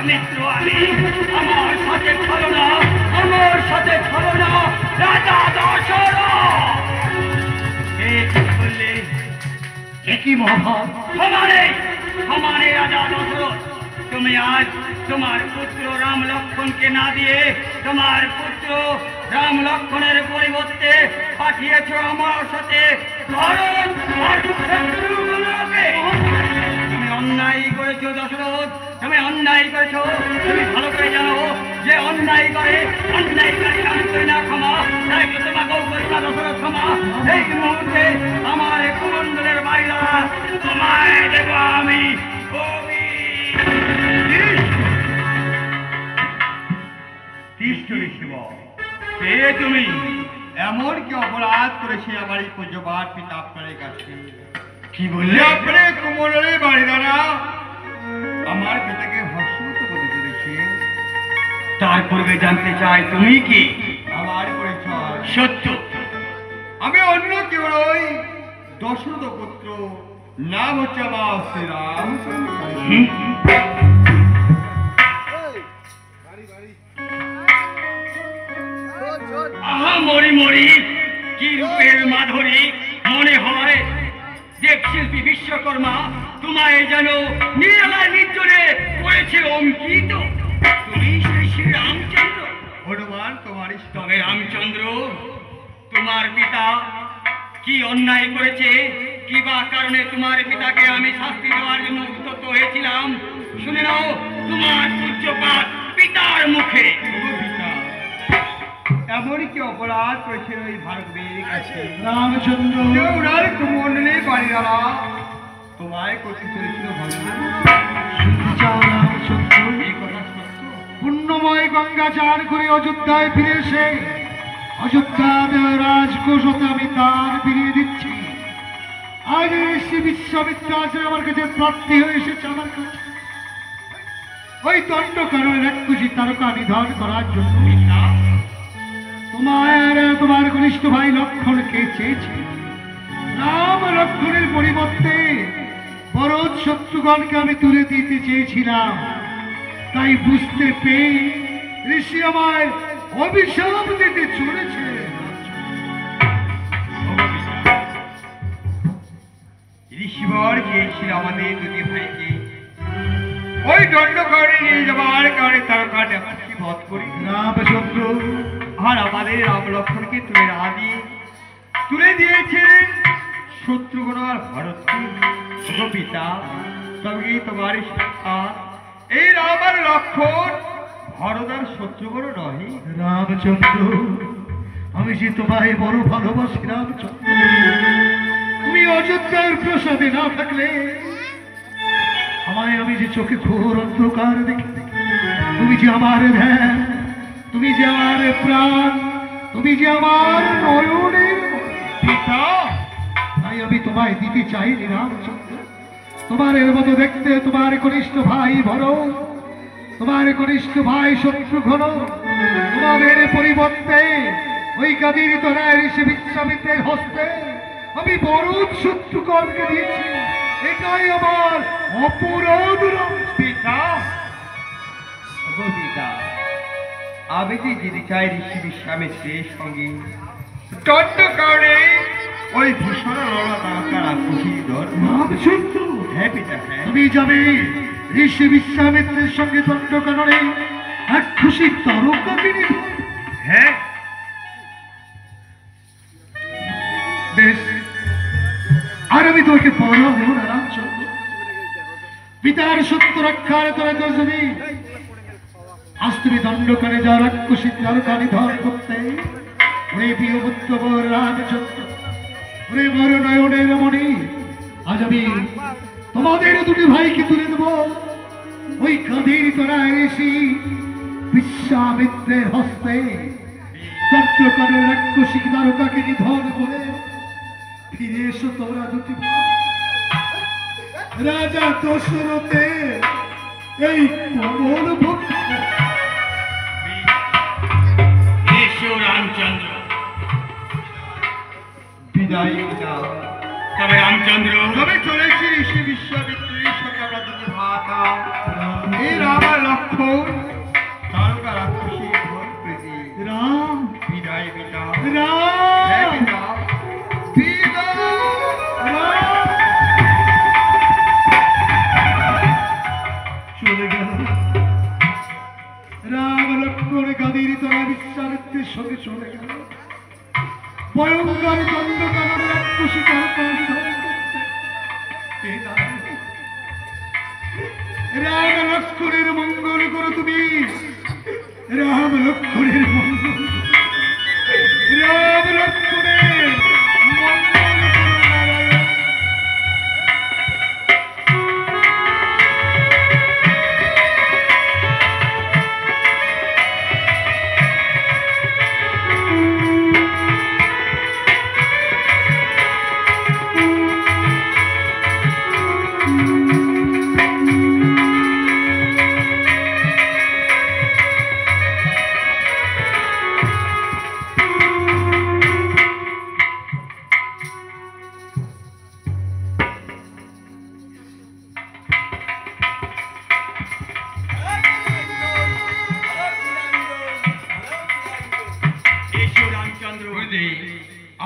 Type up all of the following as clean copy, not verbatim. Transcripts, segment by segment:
মিত্র আমি, আমার সাথে ছলনা, আমার সাথে ছলনা, রাজা দশরথ। একই মহাভাব সমানে সমানে রাজা দশরথ, তুমি আজ তোমার পুত্র রাম লক্ষ্মণকে না দিয়ে তোমার পুত্র রাম লক্ষ্মণের পরিবর্তে পাঠিয়েছ আমার সাথে ভারত আর শত্রুগুলোকে। তুমি অন্যায় করেছো দশরথ, তুমি অন্যায় করেছো। তুমি ভালো করে জানো যে অন্যায় করে অন্যায়কারী আমি করি না ক্ষমা, তাই তোমাকেও করি না দশরথ ক্ষমা। এই মুহূর্তে আমার কুমণ্ডলের বাইরা তোমায় দেব আমি। তুমি এমন কি অপরাধ করেছে আমার এই পূজ্যপাঠ পিতা আপনার কাছে? কি বললে? আপনি কুমণ্ডলের বাড়ি দ্বারা আমার পিতাকে ভস্মীভূত করে তুলেছে। তার পূর্বে জানতে চাই তুমি কি? আমার পরিচয় সত্য। আমি অন্য কেউ নই, দশরথ পুত্র, নাম হচ্ছে আমার শ্রীরাম। আহা মরি মরি, কি রূপের মাধুরী! মনে হয় দেবশিল্পী বিশ্বকর্মা তোমায় যেন নিরালায় নির্জনে করেছে অঙ্কিত। তুমি সেই শ্রী রামচন্দ্র। হনুমান তোমার তবে রামচন্দ্র, তোমার পিতা কি অন্যায় করেছে, কি বা কারণে তোমার পিতাকে আমি শাস্তি দেওয়ার জন্য উদ্যত হয়েছিলাম, শুনে নাও তোমার পূজ্যপাঠ পিতার মুখে। এমন কি অপরাধ করেছে ওই ভারতের কাছে? রামচন্দ্র ওনার কুমণ্ডলের বাড়ি দ্বারা তোমায় করতে চলেছিল পুণ্যময় গঙ্গাচার করে অযোধ্যায় ফিরে এসে অযোধ্যা রাজকোষতা আমি তার ফিরিয়ে দিচ্ছি। আজ শ্রী বিশ্বামিত্র আছে আমার কাছে প্রার্থী হয়ে এসেছে আমার কাছে ওই দণ্ড কারণে রাক্ষসী তারকা নিধন করার জন্য। তোমার ঘনিষ্ঠ ভাই লক্ষ্মণকে চেয়েছে, রাম লক্ষ্মণের পরিবর্তে ভরত শত্রুগণকে আমি তুলে দিতে চেয়েছিলাম। তাই বুঝতে পেয়ে ঋষি আমায় অভিশাপ দিতে চলেছে। ঋষিবর চেয়েছিল আমাদের দুটি ভাইকে ওই দণ্ডকারণে নিয়ে যাওয়ার কারণে তারকা ডাকাতকে বধ করি। রামচন্দ্র আর আমাদের রাম লক্ষ্মণকে তুলে না দিয়ে তুলে দিয়েছিলেন শত্রুগণ আর ভারতকে। পিতা, তবে তোমার এই রাম আর লক্ষ্মণ ভারত আর শত্রুগণ নহে। রামচন্দ্র, আমি যে তোমায় বড় ভালোবাসি রামচন্দ্র। তুমি অযোধ্যার প্রসাদে না থাকলে আমায় আমি যে চোখে ঘোর অন্ধকার দেখি। তুমি যে আমার ধ্যান, তুমি যে আমার প্রাণ, তুমি যে আমার নয়নের পিতা, তাই আমি তোমায় দিতে চাইনি রামচন্দ্র। তোমার এর মতো দেখতে তোমার কনিষ্ঠ ভাই ভরত, তোমার কনিষ্ঠ ভাই শত্রুঘ্ন, তোমাদের পরিবর্তে ওই কাদির তরায় ঋষি বিশ্বামিত্রের হস্তে আমি বড় শত্রুগণকে দিয়েছি। এটাই আমার অপরাধ পিতা। পিতা, আমি যে যেতে চাই ঋষি বিশ্বামিত্রের সঙ্গে দণ্ড কারণে ওই ভীষণ হ্যাঁ পিতা, হ্যাঁ তুমি যাবে ঋষি বিশ্বামিত্রের সঙ্গে দণ্ড কারণে এক খুশি তারকাকে নিয়ে। হ্যাঁ বেশ, আর আমি তোমাকে বড় দেব না রামচন্দ্র। পিতার সত্য রক্ষার করে তো যদি আজ তুমি দণ্ড করে যাও রাক্ষসী তারকা নিধন করতে, ওরে প্রিয় পুত্র রামচন্দ্র, ওরে বড় নয়নের মণি, আজ আমি তোমাদের দুটি ভাইকে তুলে দেব ওই কাঁধের তলায় ঋষি বিশ্বামিত্রের হস্তে। দণ্ড করে রাক্ষসী তারকাকে নিধন করে ফিরে এসো তোমরা দুটি রাজা দশরথে এই কমল ভক্ত। এসো রামচন্দ্র। বিদায় পিতা। তবে রামচন্দ্র, চলেছি ঋষি বিশ্বামিত্রের সঙ্গে আমরা দুটি ভাতা এই রাম আর লক্ষ্মণ ভয়ঙ্কর দণ্ডকাননের রাক্ষসীকার রাম লক্ষ্মণের মঙ্গল করো তুমি, রাম লক্ষ্মণের মঙ্গল, রাম লক্ষ্মণের মঙ্গল করো নারায়ণ।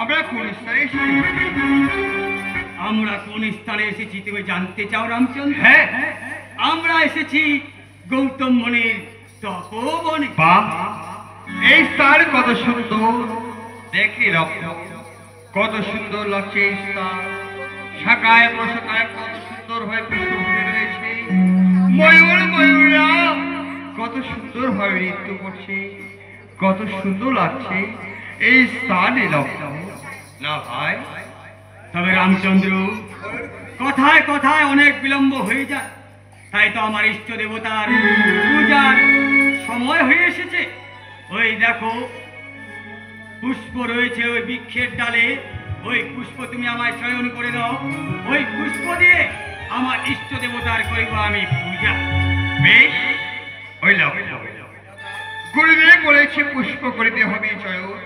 আমরা কোন স্থানে এসেছি? আমরা কোন স্থানে এসেছি তুমি জানতে চাও রামচন্দ্র? হ্যাঁ, আমরা এসেছি গৌতম মুনির তপবনে। বাহ, এই স্থান কত সুন্দর, দেখি কত সুন্দর লাগছে এই স্থান। শাখায় প্রশাখায় কত সুন্দর হয়ে পুষ্প ফুটে রয়েছে। ময়ূররা কত সুন্দর ভাবে নৃত্য করছে, কত সুন্দর লাগছে এই স্থানে না ভাই? তবে রামচন্দ্র, কথায় কথায় অনেক বিলম্ব হয়ে যায়, তাই তো আমার ইষ্ট দেবতার পূজার সময় হয়ে এসেছে। ওই দেখো পুষ্প রয়েছে ওই বৃক্ষের ডালে, ওই পুষ্প তুমি আমায় চয়ন করে দাও। ওই পুষ্প দিয়ে আমার ইষ্ট দেবতার করিব আমি পূজা। বেশ, ওই গুরুদেব বলেছে পুষ্প করিতে হবে চয়ন,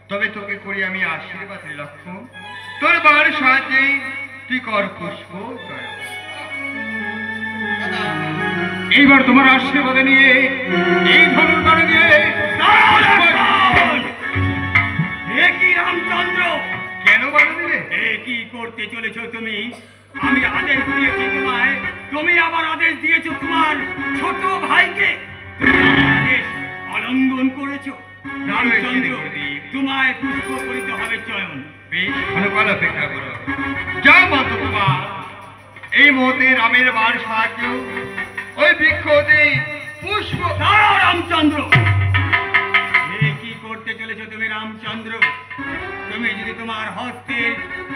তবে তোকে করি আমি আশীর্বাদ লক্ষ্মণ। তোর বার সাহায্যে তুই কর পুষ্প চয়ন। এইবার তোমার আশীর্বাদ নিয়ে এই ধনুর বাণী দিয়ে কি রামচন্দ্র, কেন বাণী দিলে? কি করতে চলেছ তুমি? আমি আদেশ দিয়েছি তোমায়, তুমি আবার আদেশ দিয়েছো তোমার ছোট ভাইকে। তুমি আমার আদেশ অলঙ্ঘন করেছো। রামচন্দ্র, তোমায় পুষ্প করিতে হবে চয়ন। বেশ, ক্ষণকাল অপেক্ষা করো। যা মত তোমার এই মুহূর্তে রামের বার সাহায্য ওই বৃক্ষতে পুষ্প। দাঁড়াও রামচন্দ্র, কি করতে চলেছো তুমি রামচন্দ্র? তুমি যদি তোমার হস্তে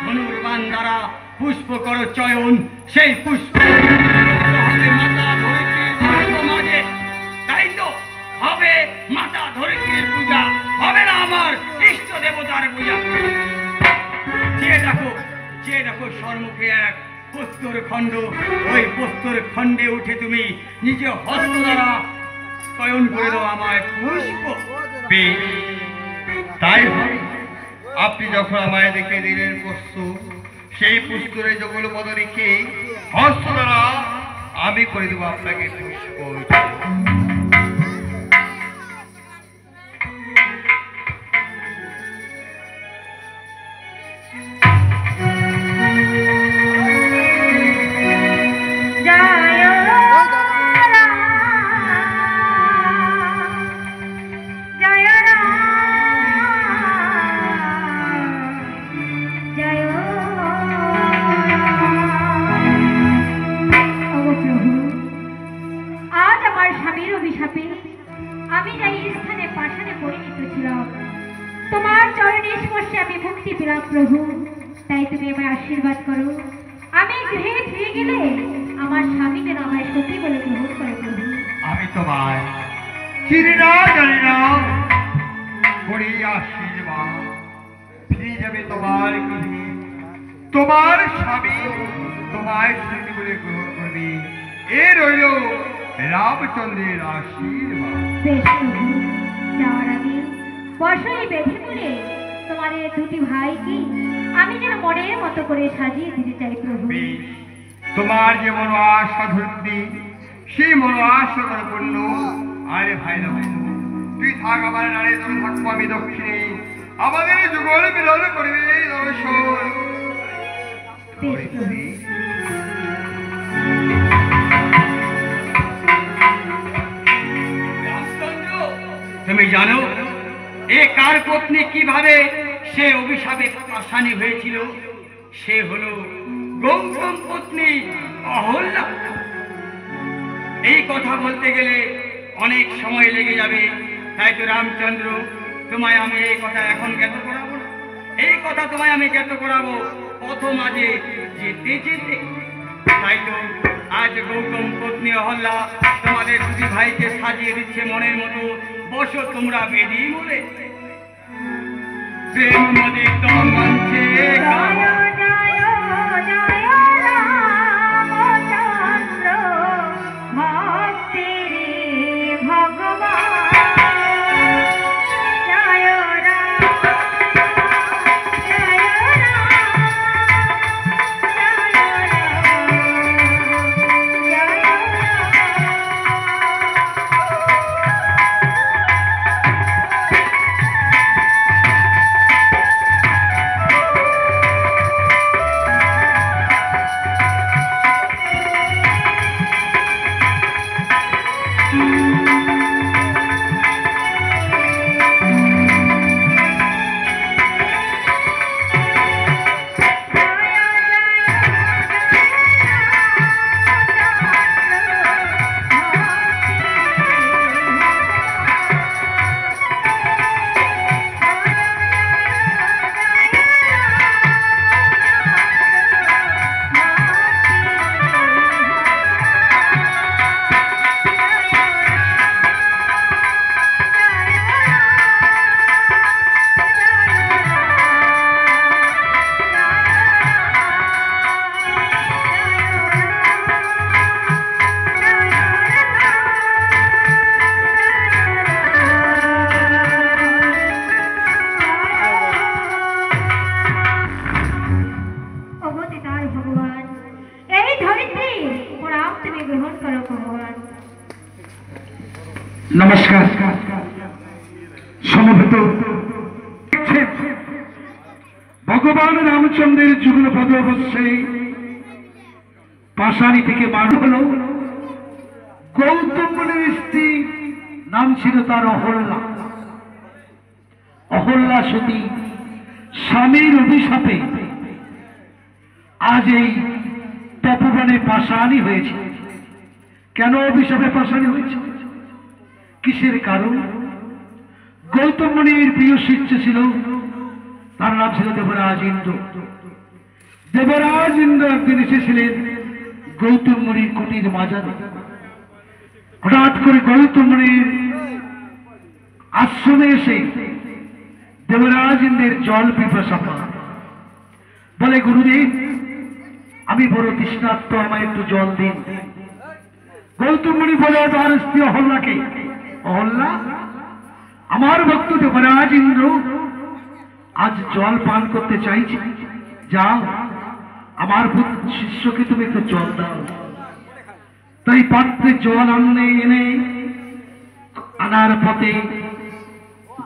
ধনুর্বাণ দ্বারা পুষ্প করো চয়ন, সেই পুষ্প হবে মাতা ধরিত্রীর মাঝে, তাই তো হবে মাতা ধরিত্রীর পূজা, হবে না আমার ইষ্ট দেবতার পূজা। যে দেখো সম্মুখে এক প্রস্তর খণ্ড, ওই প্রস্তর খণ্ডে উঠে তুমি নিজে হস্ত দ্বারা চয়ন করে দাও আমায় পুষ্প। বেশ, তাই হবে। আপনি যখন আমায় দেখে দিলেন প্রস্তুত, সেই পুষ্করে যখন পদ রেখে হস্ত দ্বারা আমি করে দেবো আপনাকে পুষ্প। আমি যাই স্থানে পাষাণে পরিণত ছিলাম, তোমার চরণে স্পর্শে আমি মুক্তি পেলাম প্রভু। তাই তুমি আমায় আশীর্বাদ করো, আমি গৃহে ফিরে গেলে আমার স্বামী যেন আমায় সত্যি বলে গ্রহণ করে প্রভু। আমি তোমায় চিনি না জানি না, করি আশীর্বাদ ফিরে যাবে তোমার গৃহে, তোমার স্বামী তোমায় সত্যি বলে গ্রহণ করবে। এ রইল রামচন্দ্রের আশীর্বাদ। বেশ প্রভু, যাওয়ার আগে বর্ষায় বেঁধে করে তোমাদের দুটি ভাইকে আমি যেন মনের মতো করে সাজিয়ে দিতে চাই প্রভু। বেশ, তোমার যে মনো আশা ধরতি সেই মনো আশা করে পূর্ণ। আরে ভাই না, তুই থাক আমার নারে, তোর থাকবো আমি দক্ষিণে, আমাদের যুগল মিলন করবে দর্শন। বেশ প্রভু। তুমি জানো এ কার পত্নী কিভাবে সে অভিশাপে পাশানি হয়েছিল, সে হলো গৌতম পত্নী অহল্যা। এই কথা বলতে গেলে অনেক সময় লেগে যাবে, তাই তো রামচন্দ্র তোমায় আমি এই কথা এখন জ্ঞাত করাবো না। এই কথা তোমায় আমি জ্ঞাত করাবো পথ মাঝে যেতে যেতে। তাই তো আজ গৌতম পত্নী অহল্যা তোমাদের দুই ভাইকে সাজিয়ে দিচ্ছে মনের মতো। বসো তোমরা বেদি বলে, প্রেম মনে তোমাঞ্চে নমস্কার। সমবেত ভগবান রামচন্দ্রের যুগলপদ অবশ্যই পাশানি থেকে বার হল গৌতম মুনির স্ত্রী, নাম ছিল তার অহল্যা। অহল্যা সতী স্বামীর অভিশাপে আজ এই তপবনে পাশানি হয়েছে। কেন অভিশাপে পাশানি হয়েছে? কিসের কারণ? গৌতম মুনির প্রিয় শিষ্য ছিল, তার নাম ছিল দেবরাজ ইন্দ্র। দেবরাজ ইন্দ্র একদিন এসেছিলেন গৌতম মুনির কুটির মাজারে। হঠাৎ করে গৌতম মুনির আশ্রমে এসে দেবরাজ ইন্দ্রের জল পিপাসা পায়। বলে, গুরুদেব আমি বড় তৃষ্ণার্ত, আমায় একটু জল দিন। গৌতম মুনি বলে তার স্ত্রী অহল্যাকে, অহল্যা আমার ভক্ত দেবরাজ ইন্দ্র আজ জল পান করতে চাইছে, যাও আমার শিষ্যকে তুমি একটু জল দাও। তাই পাত্রে জল এনে আনার পথে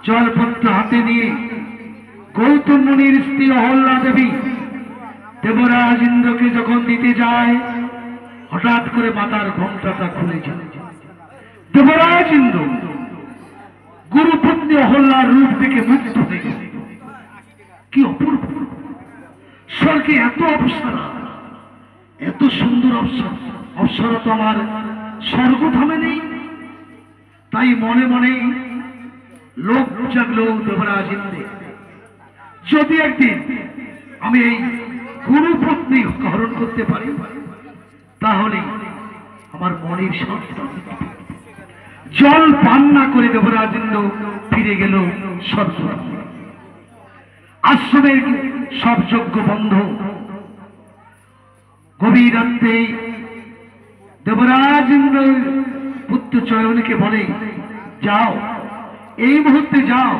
জলপত্র হাতে নিয়ে গৌতম মুনির স্ত্রী অহল্যা দেবী দেবরাজ ইন্দ্রকে যখন দিতে যায়, হঠাৎ করে মাথার ঘোমটাটা খুলে যায়। দেবরাজ ইন্দ্র গুরুপত্নী অহল্যার রূপ থেকে মুগ্ধ হয়ে গেল। কি অপূর্ব! স্বর্গে এত অপ্সরা, এত সুন্দর অপ্সরা তো আমার স্বর্গধামে নেই। তাই মনে মনে লোক জাগলো দেবরাজ ইন্দ্রে, যদি একদিন আমি এই গুরুপত্নী হরণ করতে পারি তাহলে আমার মনের শান্তি। জল পান না করে দেবরাজ ইন্দ্র ফিরে গেল স্বর্গ। আশ্রমের সব যজ্ঞ বন্ধ। গভীর রাত্রে দেবরাজ ইন্দ্র পুত্র চয়নকে বলে, যাও এই মুহূর্তে যাও,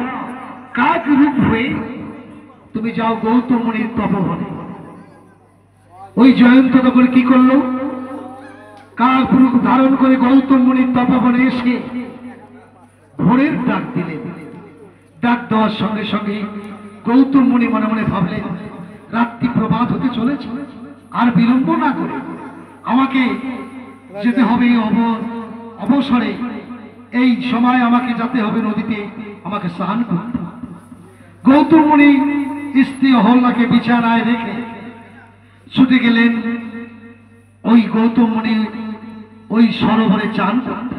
কাক রূপ হয়ে তুমি যাও গৌতম মুনির তপবনে। ওই জয়ন্ত তখন কি করলো? কাক রূপ ধারণ করে গৌতম মুনির তপবনে এসে ভোরের ডাক দিলেন। ডাক দেওয়ার সঙ্গে সঙ্গে গৌতম মুনি মনে মনে ভাবলেন, রাত্রি প্রভাত হতে চলেছে, আর বিলম্ব না করে আমাকে যেতে হবে অবসরে। এই সময় আমাকে যেতে হবে নদীতে, আমাকে স্নান করতে। গৌতম মুনি স্ত্রী অহল্যাকে বিছানায় রেখে ছুটে গেলেন ওই গৌতম মুনি ওই সরোবরে চান করতে।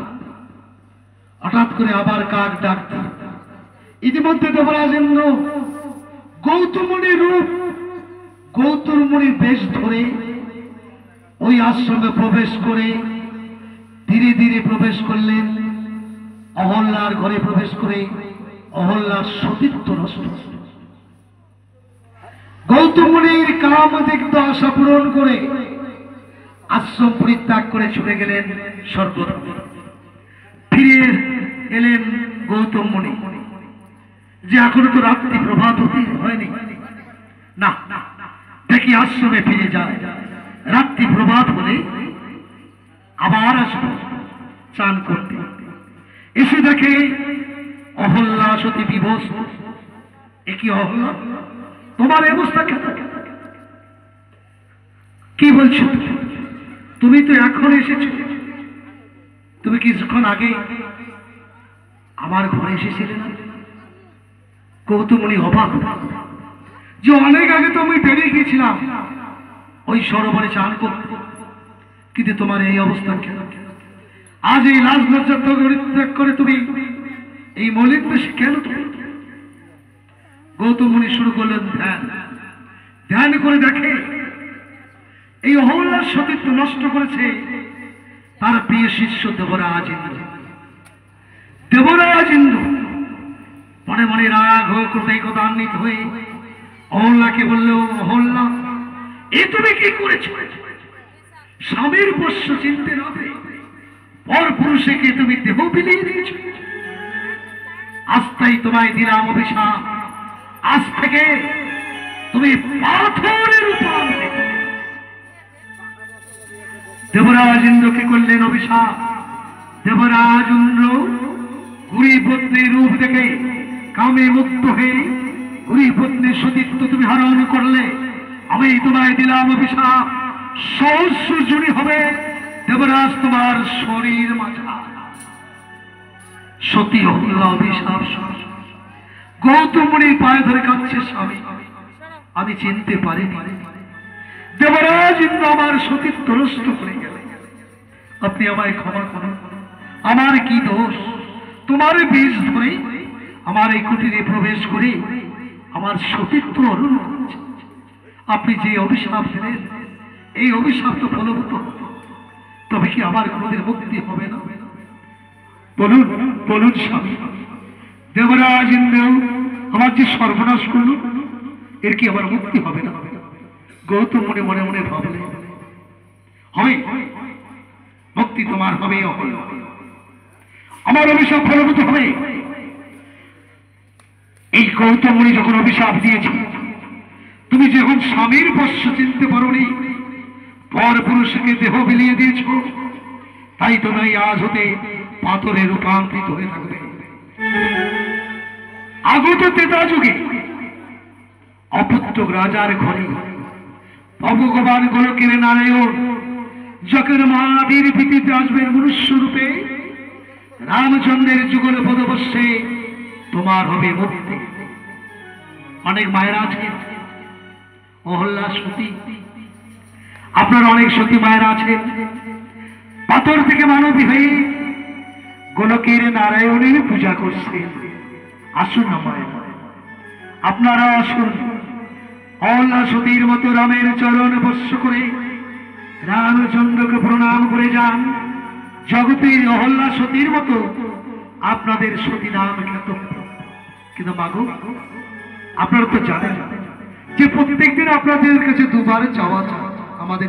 হঠাৎ করে আবার কাক ডাকতে, ইতিমধ্যে দেবরাজেন্দ্র গৌতম মুনির রূপ, গৌতম মুনির বেশ ধরে ওই আশ্রমে প্রবেশ করে ধীরে ধীরে প্রবেশ করলেন। অহল্যার ঘরে প্রবেশ করে অহল্যার সতীত্ব নষ্ট। গৌতম মুনির কামদিগ্ধ আশা পূরণ করে আশ্রম পরিত্যাগ করে ছুটে গেলেন স্বর্গলোকে। ফিরে এলেন গৌতম মুনি, যে এখনো তো রাত্রি প্রভাত হয়নি, না দেখি আশ্রমে ফিরে যায়, রাত্রি প্রভাত হলে আবার আসবো চান করতে। এসে দেখে অহল্যা সতী বিবশ। একই অহল্যা, তোমার অবস্থা কেন? কি বলছো? তুমি তো এখন এসেছো, তুমি কিছুক্ষণ আগে আমার ঘরে এসেছিলে না? গৌতম মুনি অবাক যে অনেক আগে তো আমি বেরিয়ে গিয়েছিলাম ওই সরোবরে চান করতে, কিন্তু তোমার এই অবস্থা কেন? আজ এই লাজ লজ্জা পরিত্যাগ করে তুমি এই মৌলিক বেশি কেন? গৌতম মুনি শুরু করলেন ধ্যান। ধ্যান করে দেখে এই অহল্যার সতীত্ব নষ্ট করেছে তার প্রিয় শিষ্য দেবরাজ ইন্দ্র। দেবরাজ ইন্দ্র মনে মনে রাগ হয়ে ক্রোধান্বিত হয়ে অহল্যাকে বলল, অহল্যা এ তুমি কি করেছ? স্বামীর পোষ্য চিনতে হবে, পর পুরুষকে তুমি দেহ বিলিয়ে দিয়েছ। আজ তাই তোমায় দিলাম অভিশাপ, আজ থেকে তুমি পাথরের রূপান্তর। দেবরাজ ইন্দ্রকে করলেন অভিশাপ। দেবরাজ ইন্দ্র গুরি পত্নীর রূপ দেখে কামে মুক্ত হয়ে গুরি পত্নীর সতীত্ব তুমি হরণ করলে, আমি তোমায় দিলাম অভিশাপ, সহস্র জুড়ি হবে দেবরাজ তোমার শরীর মাঝা। সতী অহল্যা অভিশাপ। গৌতম মুনির পায়ে ধরে কাঁদছে, স্বামী আমি চিনতে পারিনি, দেবরাজ ইন্দ্র আমার সতীত্ব নষ্ট করে গেল, আপনি আমায় ক্ষমা করুন, আমার কি দোষ? তোমার বীজ ধরে আমার এই কুটিরে প্রবেশ করে আমার সতীত্ব হরণ করেছে। আপনি যে অভিশাপ দিলেন এই অভিশাপ তো ফলবত, তবে কি আমার কোনোদিন মুক্তি হবে না? বলুন বলুন স্বামী, দেবরাজ ইন্দ্র আমার যে সর্বনাশ করল, এর কি আমার মুক্তি হবে না? গৌতম মুনি মনে মনে ভাবলে, হবে মুক্তি তোমার হবে, আমার অভিশাপ ফলবত হবে। এই গৌতম মুনি যখন অভিশাপ দিয়েছে, তুমি যখন স্বামীর পোষ্য চিনতে পারোনি, পর পুরুষকে দেহ বিলিয়ে দিয়েছ, তাই তুমি আজ হতে পাথরে রূপান্তরিত হয়ে থাকবে। আগত ত্রেতা যুগে অপুত্র রাজার ঘরে ভগবান গোলকের নারায়ণ যখন মহাবীর পৃথিবীতে আসবেন মনুষ্য রূপে, রামচন্দ্রের যুগল পদবশ্যে তোমার হবে মুক্তি। অনেক মায়েরা আছেন, অহল্যা সতী, আপনার অনেক সতী মায়েরা আছেন, পাথর থেকে মানবী হয়ে গোলকের নারায়ণের পূজা করছেন। আসুন না মায়েরা, আপনারা আসুন, অহল্যা সতীর মতো রামের চরণ বর্ষ করে রামচন্দ্রকে প্রণাম করে যান। জগতের অহল্যা সতীর মতো আপনাদের সতী নাম খ্যাত। কিন্তু মাগো, আপনারা তো জানেন যে প্রত্যেকদিন আপনাদের কাছে দুবার চাওয়া আমাদের